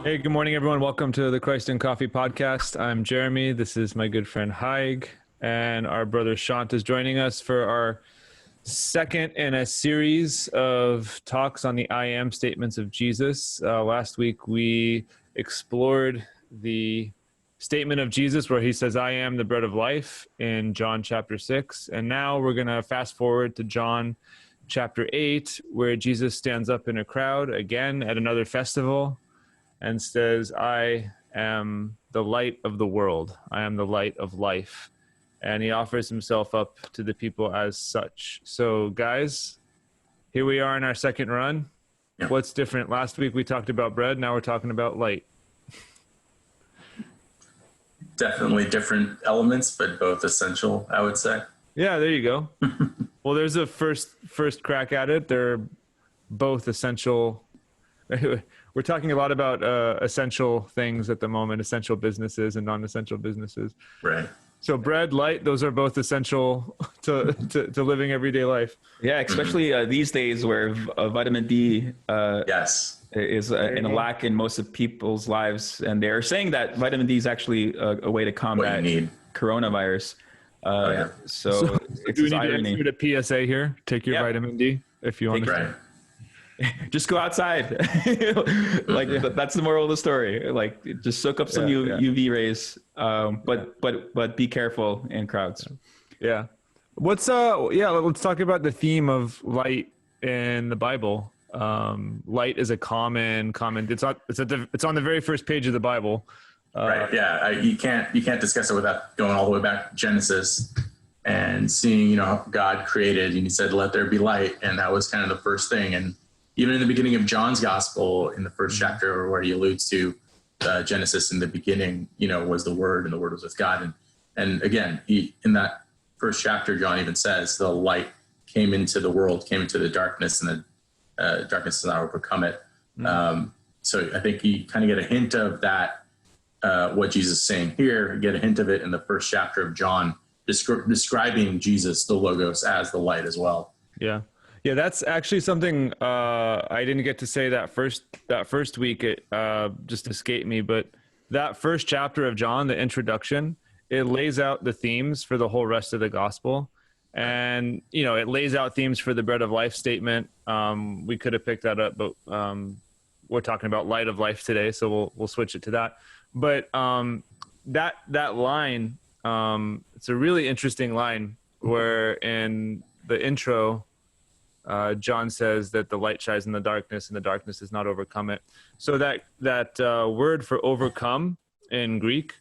Hey, good morning, everyone. Welcome to the Christ and Coffee podcast. I'm Jeremy. This is my good friend Haig, and our brother Shant is joining us for our second in a series of talks on the I am statements of Jesus. Last week, we explored the statement of Jesus where he says, I am the bread of life in John chapter 6. And now we're going to fast forward to John chapter 8, where Jesus stands up in a crowd again at another festival and says, I am the light of the world. I am the light of life. And he offers himself up to the people as such. So guys, here we are in our second run. Yeah. What's different? Last week we talked about bread. Now we're talking about light. Definitely different elements, but both essential, I would say. Yeah, there you go. Well, there's a first crack at it. They're both essential. We're talking a lot about essential things at the moment, essential businesses and non-essential businesses. Right. So bread, light, those are both essential to living everyday life. Yeah, especially these days where vitamin D yes, is in a lack in most of people's lives. And they're saying that vitamin D is actually a way to combat coronavirus. So it's do we need irony. to insert a PSA here? Take your vitamin D if you want to. Right. Just go outside. That's the moral of the story. Like, just soak up some UV rays, but be careful in crowds. Yeah. Let's talk about the theme of light in the Bible. Light is a common. It's on the very first page of the Bible. Right. Yeah. You can't discuss it without going all the way back to Genesis and seeing, God created and he said, let there be light. And that was kind of the first thing. And even in the beginning of John's gospel, in the first chapter, where he alludes to Genesis in the beginning, was the Word, and the Word was with God. And again, in that first chapter, John even says the light came into the world, came into the darkness, and the darkness has not overcome it. So I think you kind of get a hint of that, what Jesus is saying here. You get a hint of it in the first chapter of John, describing Jesus, the Logos, as the light as well. Yeah. Yeah, that's actually something I didn't get to say that first week. It just escaped me. But that first chapter of John, the introduction, it lays out the themes for the whole rest of the gospel. And, it lays out themes for the bread of life statement. We could have picked that up, but we're talking about light of life today, so we'll switch it to that. But that line, it's a really interesting line where in the intro, John says that the light shines in the darkness and the darkness does not overcome it. So that word for overcome in Greek,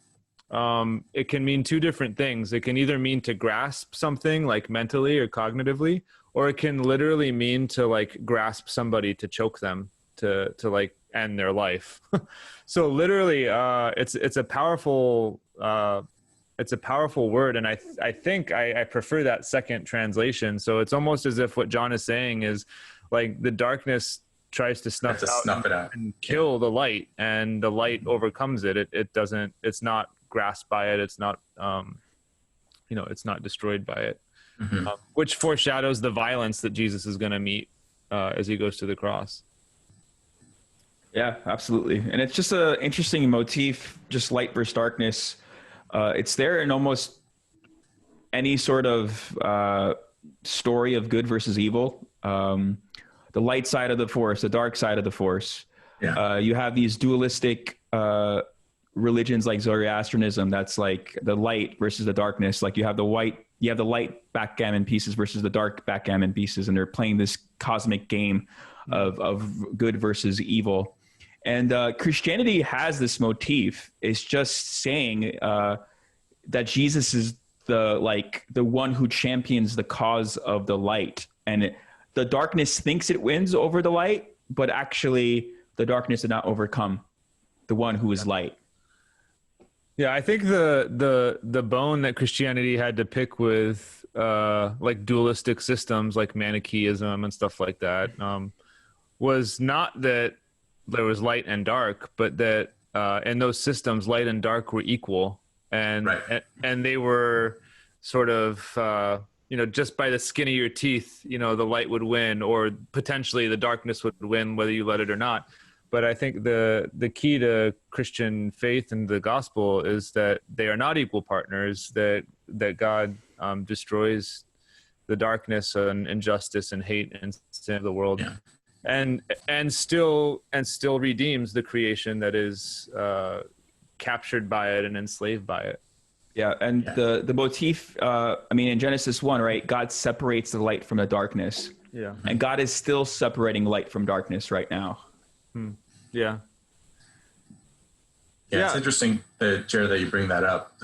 it can mean two different things. It can either mean to grasp something like mentally or cognitively, or it can literally mean to like grasp somebody, to choke them, to like end their life. So literally, it's a powerful word, and I think I prefer that second translation. So it's almost as if what John is saying is like the darkness tries to snuff it out and kill the light, and the light overcomes it. It's not grasped by it. It's not, it's not destroyed by it, which foreshadows the violence that Jesus is going to meet as he goes to the cross. Yeah, absolutely. And it's just an interesting motif, just light versus darkness. It's there in almost any sort of story of good versus evil. The light side of the force, the dark side of the force. Yeah. You have these dualistic religions like Zoroastrianism. That's like the light versus the darkness. Like you have the light backgammon pieces versus the dark backgammon pieces, and they're playing this cosmic game of good versus evil. And Christianity has this motif. It's just saying that Jesus is the one who champions the cause of the light, and the darkness thinks it wins over the light, but actually the darkness did not overcome the one who is light. Yeah, I think the bone that Christianity had to pick with like dualistic systems like Manichaeism and stuff like that was not that there was light and dark, but that in those systems, light and dark were equal, and right. and they were sort of just by the skin of your teeth, the light would win, or potentially the darkness would win, whether you let it or not. But I think the key to Christian faith and the gospel is that they are not equal partners, that God destroys the darkness and injustice and hate and sin of the world, Yeah. and still redeems the creation that is captured by it and enslaved by it. Yeah, and the motif, in Genesis 1, right, God separates the light from the darkness. Yeah. And God is still separating light from darkness right now. Yeah. Yeah, it's interesting, Jared, that you bring that up.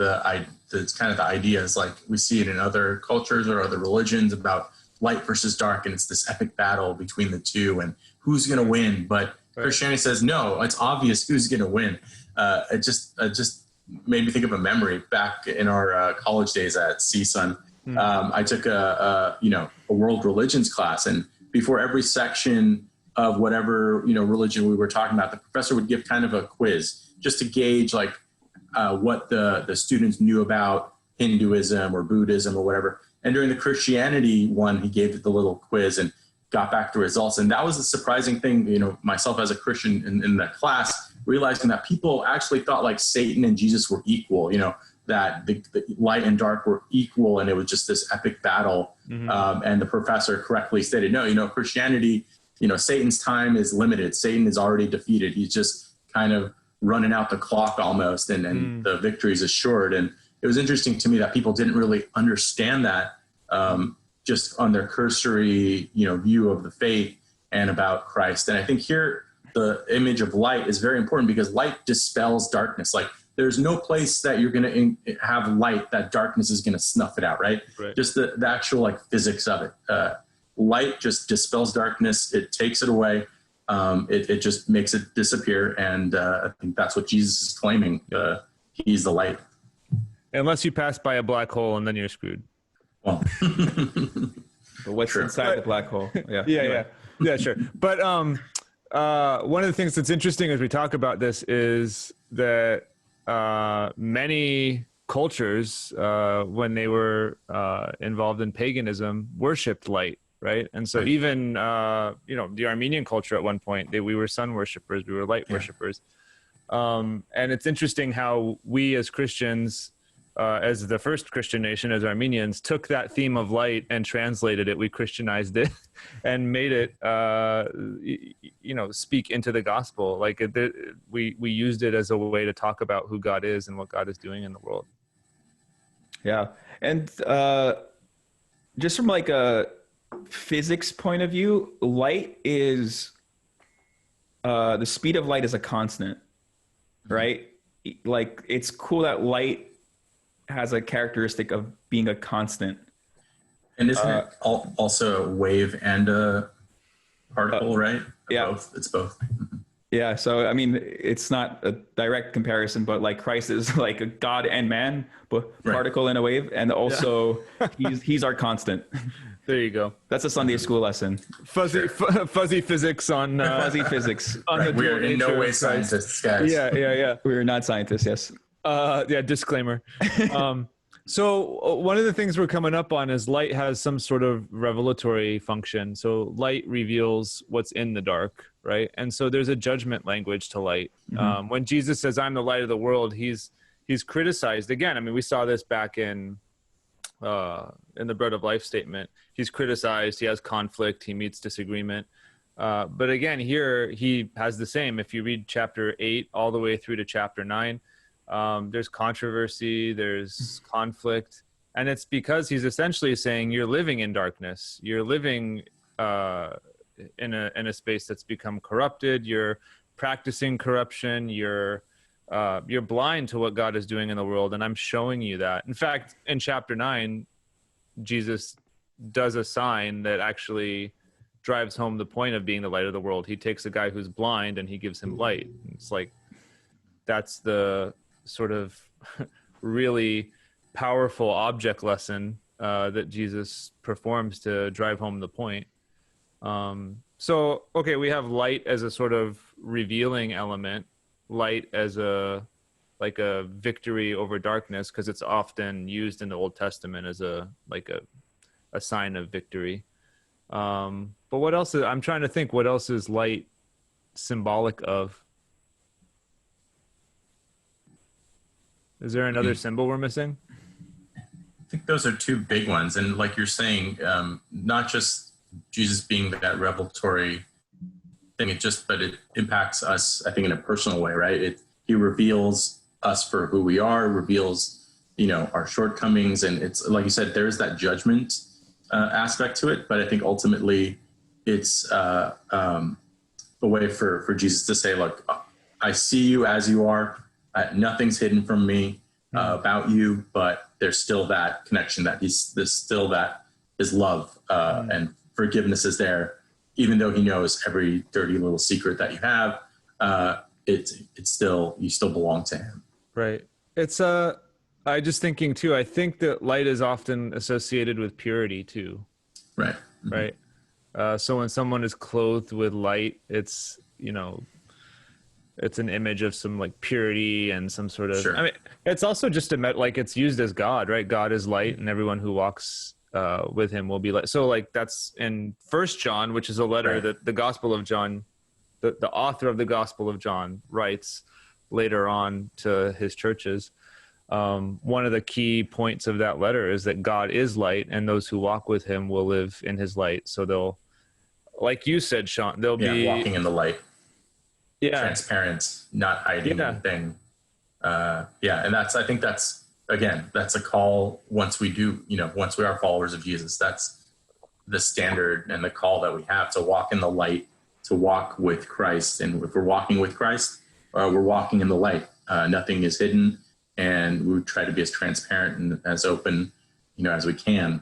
It's kind of the idea is like we see it in other cultures or other religions about light versus dark, and it's this epic battle between the two and who's going to win. But Christianity says, no, it's obvious who's going to win. It just made me think of a memory back in our college days at CSUN. I took a world religions class, and before every section of whatever religion we were talking about, the professor would give kind of a quiz just to gauge what the students knew about Hinduism or Buddhism or whatever. And during the Christianity one, he gave the little quiz and got back the results. And that was a surprising thing, myself as a Christian in that class, realizing that people actually thought like Satan and Jesus were equal, that the light and dark were equal, and it was just this epic battle. And the professor correctly stated, no, Christianity, Satan's time is limited. Satan is already defeated. He's just kind of running out the clock almost, and the victory is assured. And it was interesting to me that people didn't really understand that just on their cursory, view of the faith and about Christ. And I think here the image of light is very important because light dispels darkness. Like there's no place that you're going to have light that darkness is going to snuff it out, right? Just the actual physics of it. Light just dispels darkness. It takes it away. It just makes it disappear. And I think that's what Jesus is claiming. He's the light. Unless you pass by a black hole, and then you're screwed. Well, but what's inside the black hole? Yeah, sure. But one of the things that's interesting as we talk about this is that many cultures, when they were involved in paganism, worshipped light, right? And so even the Armenian culture at one point, we were sun worshipers, we were light worshipers. And it's interesting how we as Christians, as the first Christian nation, as Armenians, took that theme of light and translated it. We Christianized it and made it, speak into the gospel. We used it as a way to talk about who God is and what God is doing in the world. Yeah. And just from a physics point of view, light is, the speed of light is a constant, right? Like it's cool that light has a characteristic of being a constant. And isn't it also a wave and a particle, right? Both. It's both. Yeah. So, it's not a direct comparison, but Christ is like a God and man, but particle and a wave. And also he's our constant. There you go. That's a Sunday school lesson. Fuzzy physics on fuzzy physics. We are in no way scientists, guys. Yeah. We are not scientists. Yes. Disclaimer. So one of the things we're coming up on is light has some sort of revelatory function. So light reveals what's in the dark, right? And so there's a judgment language to light. When Jesus says, "I'm the light of the world," he's criticized again. We saw this back in the Bread of Life statement. He's criticized. He has conflict. He meets disagreement. But again, here he has the same. If you read chapter 8 all the way through to chapter 9. There's controversy, there's conflict, and it's because he's essentially saying you're living in darkness. You're living in a space that's become corrupted. You're practicing corruption. You're blind to what God is doing in the world, and I'm showing you that. In fact, in chapter 9, Jesus does a sign that actually drives home the point of being the light of the world. He takes a guy who's blind and he gives him light. It's that's the sort of really powerful object lesson that Jesus performs to drive home the point. We have light as a sort of revealing element, light as a victory over darkness, because it's often used in the Old Testament as a a sign of victory. But what else I'm trying to think, what else is light symbolic of? Is there another symbol we're missing? I think those are two big ones. And like you're saying, not just Jesus being that revelatory thing, but it impacts us, I think, in a personal way, right? He reveals us for who we are, reveals, our shortcomings. And it's like you said, there's that judgment aspect to it. But I think ultimately it's a way for Jesus to say, look, I see you as you are. Nothing's hidden from me about you, but there's still that connection, that there's still that his love and forgiveness is there, even though he knows every dirty little secret that you have. It's still, you still belong to him. Right. It's I just thinking too, I think that light is often associated with purity too. Right. Right. So when someone is clothed with light, it's, it's an image of some like purity and some sort of, Sure. I mean, it's also just like it's used as God, right? God is light and everyone who walks with him will be light. So like that's in First John, which is a letter Right. that the Gospel of John, the author of the Gospel of John writes later on to his churches. One of the key points of that letter is that God is light and those who walk with him will live in his light. So they'll, like you said, Sean, they'll be walking in the light. Yeah. Transparent, not hiding anything. And I think that's a call once we are followers of Jesus. That's the standard and the call that we have, to walk in the light, to walk with Christ. And if we're walking with Christ, we're walking in the light. Nothing is hidden, and we try to be as transparent and as open, as we can.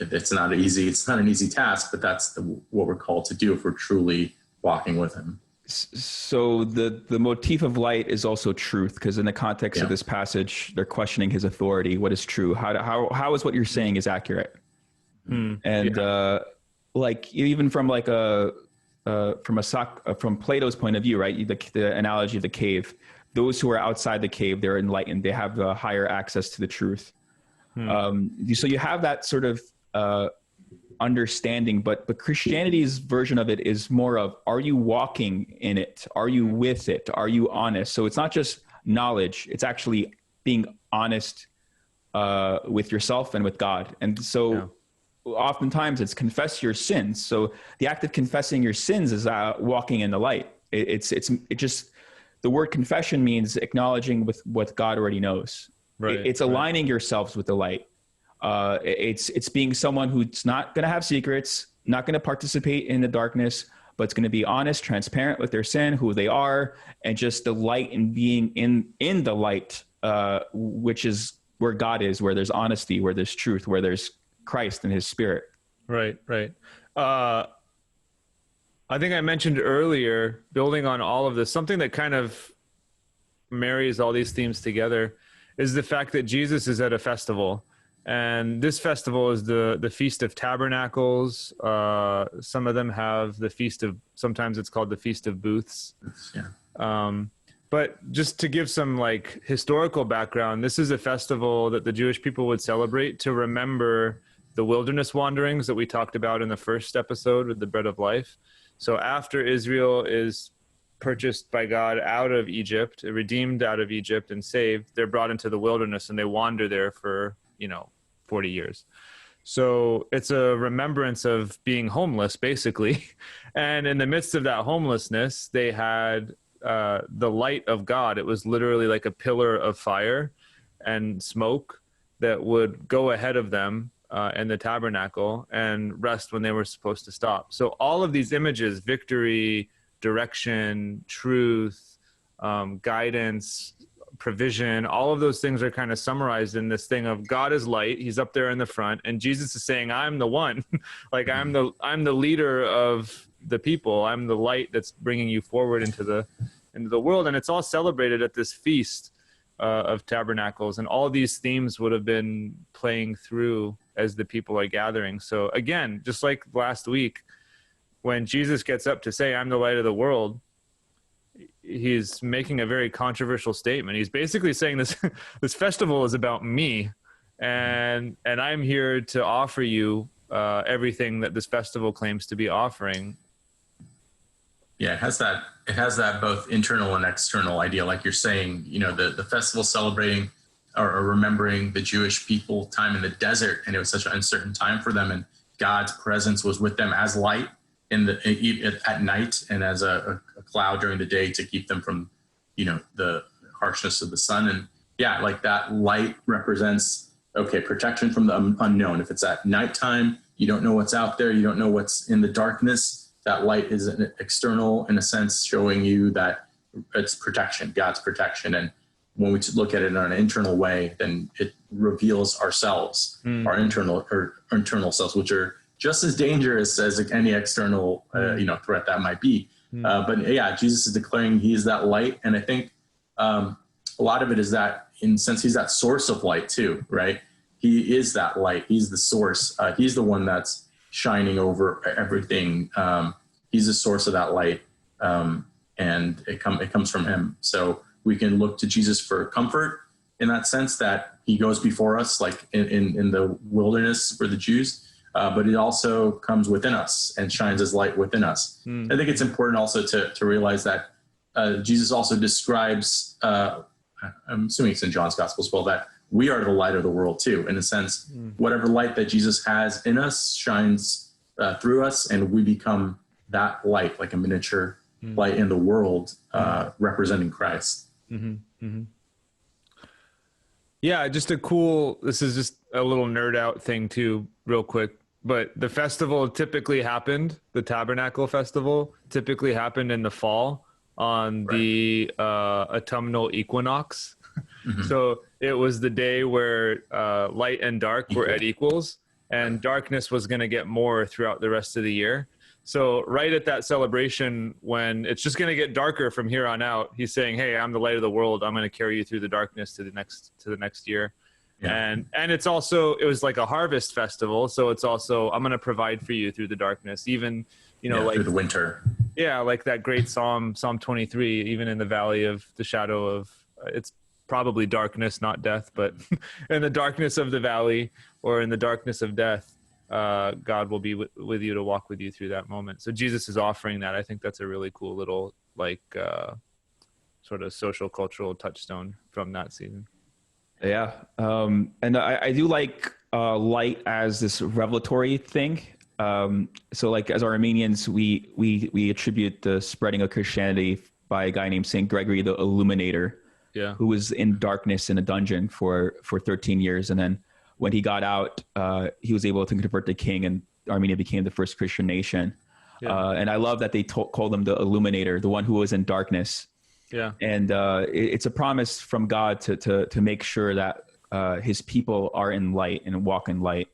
It's not an easy task, but that's what we're called to do if we're truly walking with him. So the motif of light is also truth, because in the context of this passage, they're questioning his authority. What is true? How is what you're saying is accurate? Like even from like from Plato's point of view, right? The analogy of the cave. Those who are outside the cave, they're enlightened. They have higher access to the truth. So you have that sort of understanding, but Christianity's version of it is more of, are you walking in it? Are you with it? Are you honest? So it's not just knowledge, it's actually being honest with yourself and with God. And so oftentimes it's confess your sins. So the act of confessing your sins is walking in the light. It just, the word confession means acknowledging with what God already knows. Right. It's aligning yourselves with the light. It's being someone who's not going to have secrets, not going to participate in the darkness, but it's going to be honest, transparent with their sin, who they are, and just delight in being in the light, which is where God is, where there's honesty, where there's truth, where there's Christ and his spirit. Right. I think I mentioned earlier, building on all of this, something that kind of marries all these themes together is the fact that Jesus is at a festival. And this festival is the Feast of Tabernacles. Some of them have sometimes it's called the Feast of Booths. Yeah. But just to give some like historical background, this is a festival that the Jewish people would celebrate to remember the wilderness wanderings that we talked about in the first episode with the bread of life. So after Israel is purchased by God out of Egypt, redeemed out of Egypt and saved, they're brought into the wilderness and they wander there for 40 years. So it's a remembrance of being homeless, basically. And in the midst of that homelessness, they had the light of God. It was literally like a pillar of fire and smoke that would go ahead of them in the tabernacle and rest when they were supposed to stop. So all of these images, victory, direction, truth, guidance, provision, all of those things are kind of summarized in this thing of God is light. He's up there in the front, and Jesus is saying, I'm the one. Like I'm the leader of the people. I'm the light that's bringing you forward into the world. And it's all celebrated at this Feast of Tabernacles, and all these themes would have been playing through as the people are gathering. So again, just like last week, when Jesus gets up to say, I'm the light of the world, he's making a very controversial statement. He's basically saying this festival is about me, and I'm here to offer you everything that this festival claims to be offering. Yeah, it has that both internal and external idea, like you're saying. The festival celebrating or remembering the Jewish people time in the desert, and it was such an uncertain time for them, and God's presence was with them as light at night, and as a cloud during the day to keep them from the harshness of the sun. And yeah, like that light represents, okay, protection from the unknown. If it's at nighttime, you don't know what's out there, you don't know what's in the darkness. That light is an external, in a sense, showing you that it's protection, God's protection. And when we look at it in an internal way, then it reveals ourselves, our internal selves, which are just as dangerous as any external, threat that might be. But yeah, Jesus is declaring he is that light. And I think a lot of it is that, in a sense, he's that source of light too, right? He is that light. He's the source. He's the one that's shining over everything. He's the source of that light, and it comes from him. So we can look to Jesus for comfort in that sense, that he goes before us, like in the wilderness for the Jews, but it also comes within us and shines as light within us. I think it's important also to realize that Jesus also describes, I'm assuming it's in John's Gospel as well, that we are the light of the world too. In a sense, whatever light that Jesus has in us shines through us, and we become that light, like a miniature light in the world, representing Christ. Yeah, this is just a little nerd out thing too, real quick. But the festival typically happened, the Tabernacle Festival typically happened in the fall on the autumnal equinox. So it was the day where light and dark were at equals, and darkness was going to get more throughout the rest of the year. So right at that celebration, when it's just going to get darker from here on out, he's saying, hey, I'm the light of the world. I'm going to carry you through the darkness to the next year. Yeah. And it was like a harvest festival. So it's also, I'm going to provide for you through the darkness, even, like through the winter. Yeah. Like that great Psalm 23, even in the valley of the shadow of, it's probably darkness, not death, but in the darkness of the valley, or in the darkness of death, God will be with you to walk with you through that moment. So Jesus is offering that. I think that's a really cool little, sort of social cultural touchstone from that season. Yeah. And I do like light as this revelatory thing. So like as Armenians, we attribute the spreading of Christianity by a guy named Saint Gregory the Illuminator, who was in darkness in a dungeon for 13 years. And then when he got out, he was able to convert the king, and Armenia became the first Christian nation. And I love that they called him the Illuminator, the one who was in darkness. Yeah. And it's a promise from God to make sure that his people are in light and walk in light.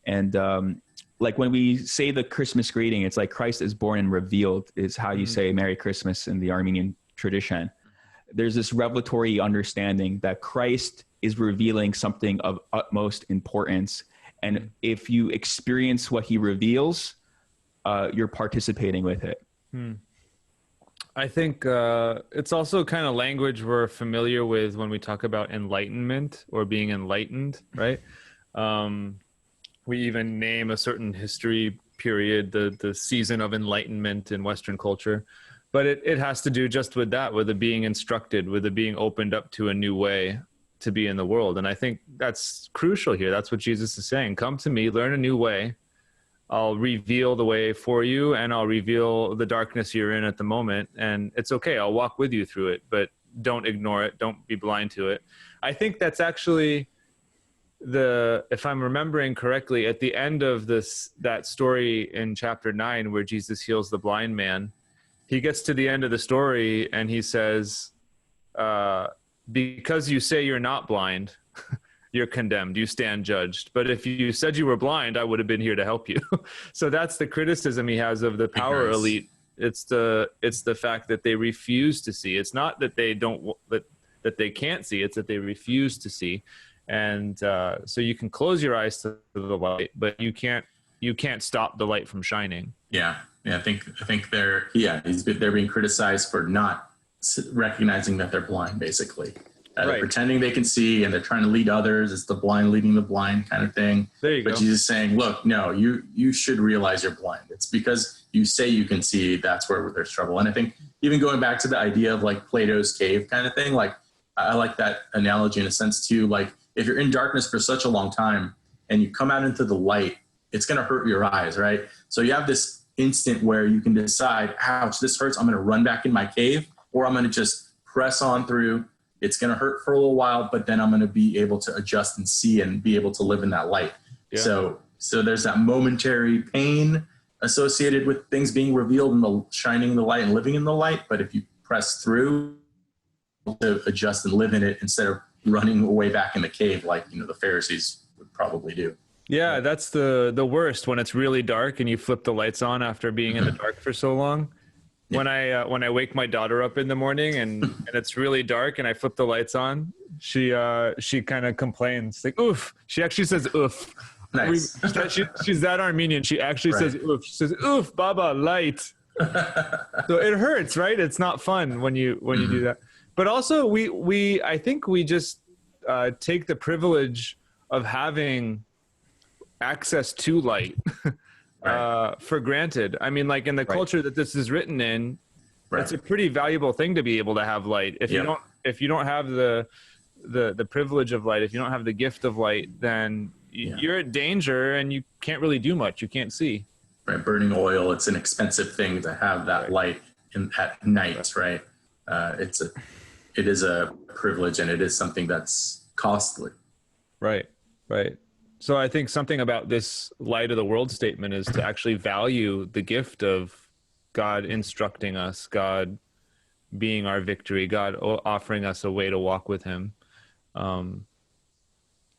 And like when we say the Christmas greeting, it's like Christ is born and revealed is how you say Merry Christmas in the Armenian tradition. There's this revelatory understanding that Christ is revealing something of utmost importance. And if you experience what he reveals, you're participating with it. I think it's also kind of language we're familiar with when we talk about enlightenment or being enlightened, right? We even name a certain history period, the season of enlightenment in Western culture. But it has to do just with that, with it being instructed, with it being opened up to a new way to be in the world. And I think that's crucial here. That's what Jesus is saying. Come to me, learn a new way. I'll reveal the way for you, and I'll reveal the darkness you're in at the moment. And it's okay. I'll walk with you through it, but don't ignore it. Don't be blind to it. I think that's actually if I'm remembering correctly, at the end of that story in chapter 9, where Jesus heals the blind man, he gets to the end of the story and he says, because you say you're not blind, you're condemned, you stand judged. But if you said you were blind, I would have been here to help you. So that's the criticism he has of the power elite. It's the fact that they refuse to see. It's not that they don't, that they can't see, it's that they refuse to see. And so you can close your eyes to the light, but you can't stop the light from shining. Yeah. I think they're being criticized for not recognizing that they're blind, basically. They're Right. pretending they can see, and they're trying to lead others. It's the blind leading the blind kind of thing. There you But go. Jesus is saying, look, no, you should realize you're blind. It's because you say you can see, that's where there's trouble. And I think even going back to the idea of like Plato's cave kind of thing, like I like that analogy in a sense too. Like if you're in darkness for such a long time and you come out into the light, it's going to hurt your eyes, right? So you have this instant where you can decide, ouch, this hurts. I'm going to run back in my cave, or I'm going to just press on through. It's going to hurt for a little while, but then I'm going to be able to adjust and see and be able to live in that light. Yeah. So there's that momentary pain associated with things being revealed and the shining the light and living in the light. But if you press through to adjust and live in it instead of running away back in the cave, like, the Pharisees would probably do. Yeah, that's the worst, when it's really dark and you flip the lights on after being in the dark for so long. When I wake my daughter up in the morning and it's really dark and I flip the lights on, she kind of complains, like, oof. She actually says oof. Nice. She's that Armenian. She actually says oof. She says oof, Baba, light. So it hurts, right? It's not fun when you do that. But also I think we just take the privilege of having access to light for granted. I mean, like in the culture that this is written in, it's a pretty valuable thing to be able to have light. If you don't have the privilege of light, if you don't have the gift of light, then you're at danger and you can't really do much. You can't see. Right, burning oil. It's an expensive thing to have that light at night, right? It is a privilege, and it is something that's costly. Right. So I think something about this light of the world statement is to actually value the gift of God instructing us, God being our victory, God offering us a way to walk with him.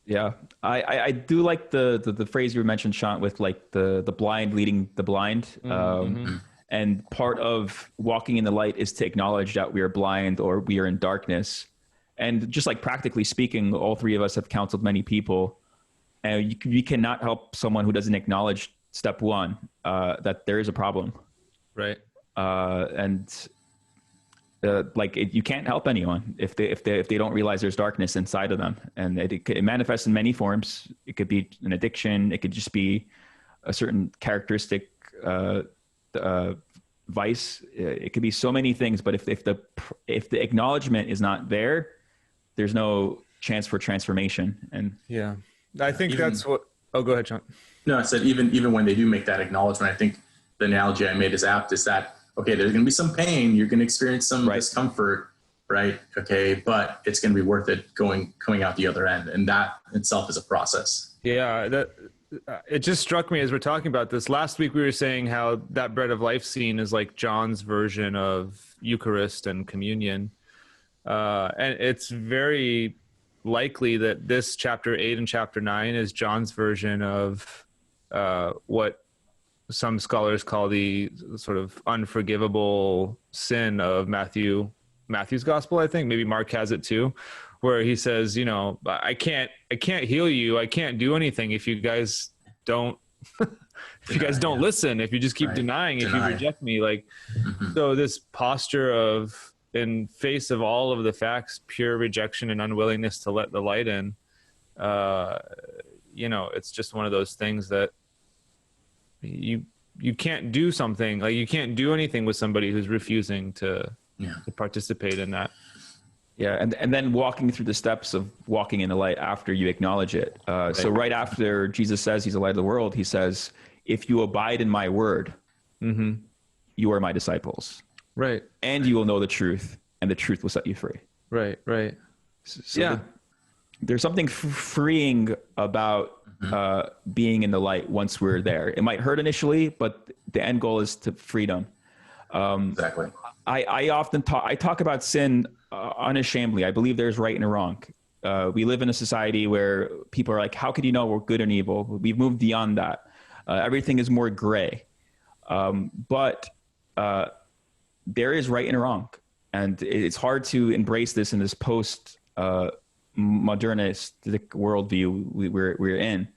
Yeah, I do like the phrase you mentioned, Sean, with like the blind leading the blind. And part of walking in the light is to acknowledge that we are blind or we are in darkness. And just like practically speaking, all three of us have counseled many people. And you cannot help someone who doesn't acknowledge step one, that there is a problem. Right. You can't help anyone if they don't realize there's darkness inside of them. And it manifests in many forms. It could be an addiction. It could just be a certain characteristic, vice. It could be so many things, but if the acknowledgement is not there, there's no chance for transformation. And yeah, I think that's what. Oh, go ahead, Sean. No, I said even when they do make that acknowledgement, I think the analogy I made is apt. Is that okay? There's going to be some pain. You're going to experience some discomfort, right? Okay, but it's going to be worth it coming out the other end, and that itself is a process. Yeah, it just struck me as we're talking about this. Last week we were saying how that bread of life scene is like John's version of Eucharist and communion. And it's very likely that this chapter 8 and chapter 9 is John's version of what some scholars call the sort of unforgivable sin of Matthew's gospel. I think maybe Mark has it too, where he says, I can't heal you. I can't do anything if you guys don't, listen, if you just keep denying, if you reject me, so this posture of, in face of all of the facts, pure rejection and unwillingness to let the light in, it's just one of those things that you can't do something, like you can't do anything with somebody who's refusing to participate in that. Yeah, and then walking through the steps of walking in the light after you acknowledge it. So right after Jesus says he's the light of the world, he says, if you abide in my word, you are my disciples. Right. And you will know the truth, and the truth will set you free. Right. So there's something freeing about being in the light once we're there. It might hurt initially, but the end goal is to freedom. Exactly. I often talk about sin unashamedly. I believe there's right and wrong. We live in a society where people are like, how could you know we're good and evil? We've moved beyond that. Everything is more gray. But there is right and wrong. And it's hard to embrace this in this post-modernistic worldview we're in.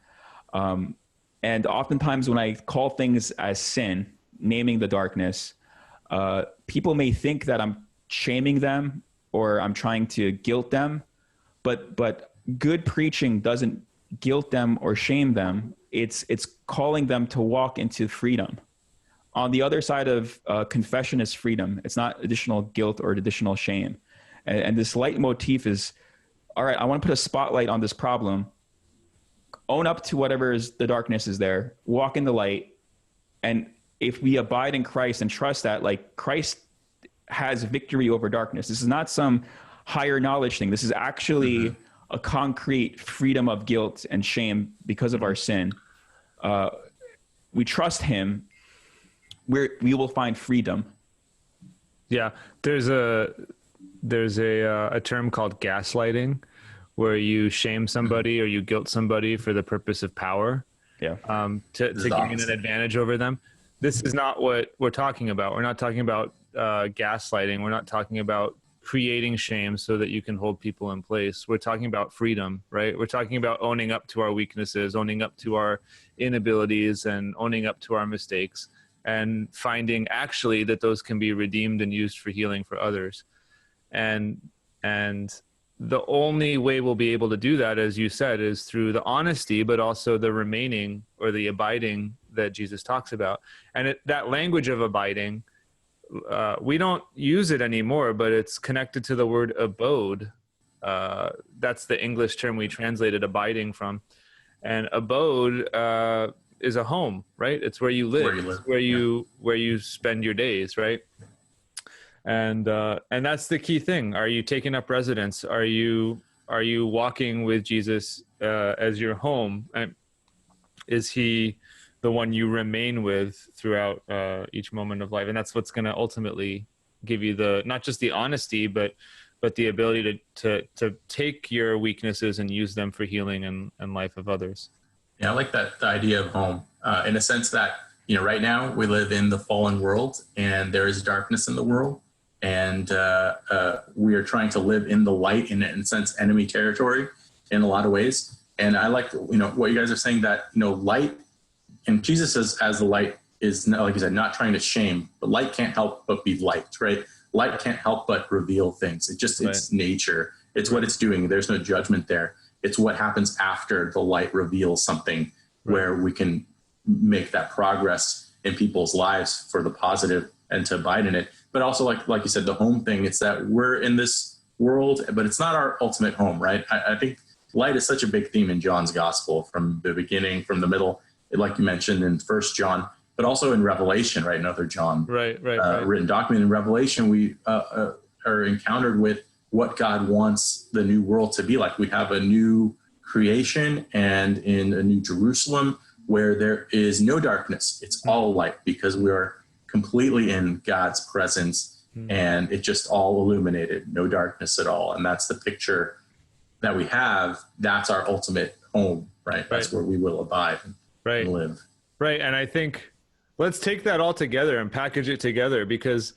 And oftentimes when I call things as sin, naming the darkness, people may think that I'm shaming them or I'm trying to guilt them. but good preaching doesn't guilt them or shame them. It's calling them to walk into freedom. On the other side of confession is freedom. It's not additional guilt or additional shame. And this leitmotif is, all right, I want to put a spotlight on this problem, own up to whatever is the darkness is there, walk in the light. And if we abide in Christ and trust that, like, Christ has victory over darkness. This is not some higher knowledge thing. This is actually a concrete freedom of guilt and shame because of our sin. We trust him, we will find freedom. Yeah, there's a term called gaslighting, where you shame somebody or you guilt somebody for the purpose of power. Yeah. To gain an advantage over them. This is not what we're talking about. We're not talking about gaslighting. We're not talking about creating shame so that you can hold people in place. We're talking about freedom, right? We're talking about owning up to our weaknesses, owning up to our inabilities, and owning up to our mistakes, and finding actually that those can be redeemed and used for healing for others. And the only way we'll be able to do that, as you said, is through the honesty, but also the remaining or the abiding that Jesus talks about. And that language of abiding, we don't use it anymore, but it's connected to the word abode. That's the English term we translated abiding from. And abode is a home, right? It's where you live, where you spend your days, right? And that's the key thing. Are you taking up residence? Are you walking with Jesus as your home? And is he the one you remain with throughout each moment of life? And that's what's going to ultimately give you not just the honesty, but the ability to take your weaknesses and use them for healing and life of others. Yeah, I like the idea of home in a sense that, right now we live in the fallen world and there is darkness in the world. And we are trying to live in the light, in a sense, enemy territory in a lot of ways. And I like, what you guys are saying, that, light, and Jesus says, as the light is, like you said, not trying to shame, but light can't help but be light, right? Light can't help but reveal things. It's nature. It's what it's doing. There's no judgment there. It's what happens after the light reveals something, where we can make that progress in people's lives for the positive and to abide in it. But also, like you said, the home thing, it's that we're in this world, but it's not our ultimate home, right? I think light is such a big theme in John's gospel, from the beginning, from the middle, like you mentioned in 1 John, but also in Revelation, right? Another John written document. In Revelation, we are encountered with what God wants the new world to be like. We have a new creation, and in a new Jerusalem where there is no darkness. It's all light, because we are completely in God's presence, and it just all illuminated, no darkness at all. And that's the picture that we have. That's our ultimate home, right? That's where we will abide and live. Right. And I think let's take that all together and package it together, because,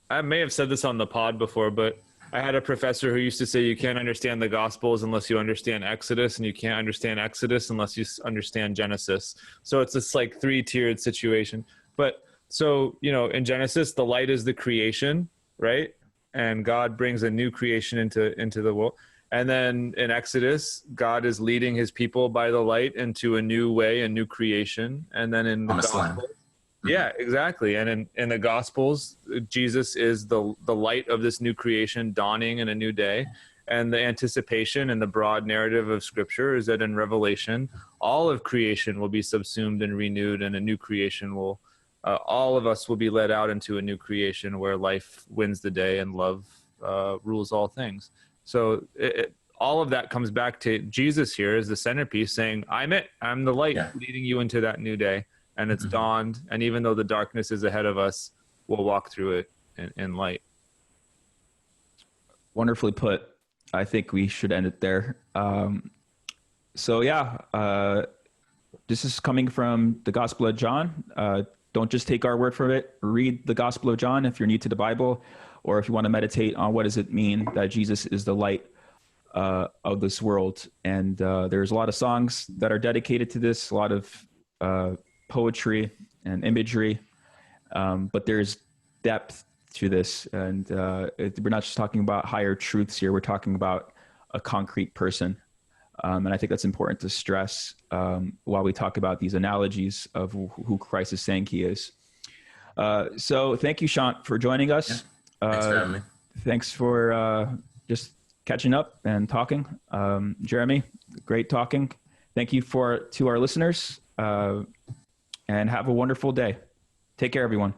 I may have said this on the pod before, but I had a professor who used to say, you can't understand the Gospels unless you understand Exodus, and you can't understand Exodus unless you understand Genesis. So it's this like 3-tiered situation. But so, in Genesis, the light is the creation, right? And God brings a new creation into the world. And then in Exodus, God is leading his people by the light into a new way, a new creation. And then in the Gospels, yeah, exactly. And in the Gospels, Jesus is the light of this new creation dawning in a new day. And the anticipation and the broad narrative of Scripture is that in Revelation, all of creation will be subsumed and renewed, and a new creation will, all of us will be led out into a new creation where life wins the day and love rules all things. So all of that comes back to Jesus here as the centerpiece, saying, I'm the light leading you into that new day. And it's dawned, and even though the darkness is ahead of us, we'll walk through it in light. Wonderfully put. I think we should end it there. This is coming from the Gospel of John. Don't just take our word for it. Read the Gospel of John if you're new to the Bible, or if you want to meditate on what does it mean that Jesus is the light of this world. And there's a lot of songs that are dedicated to this, a lot of poetry and imagery, but there's depth to this. And we're not just talking about higher truths here. We're talking about a concrete person. And I think that's important to stress while we talk about these analogies of who Christ is saying he is. So thank you, Shant, for joining us. Yeah. Thanks for having me. Thanks for just catching up and talking. Jeremy, great talking. Thank you to our listeners, and have a wonderful day. Take care, everyone.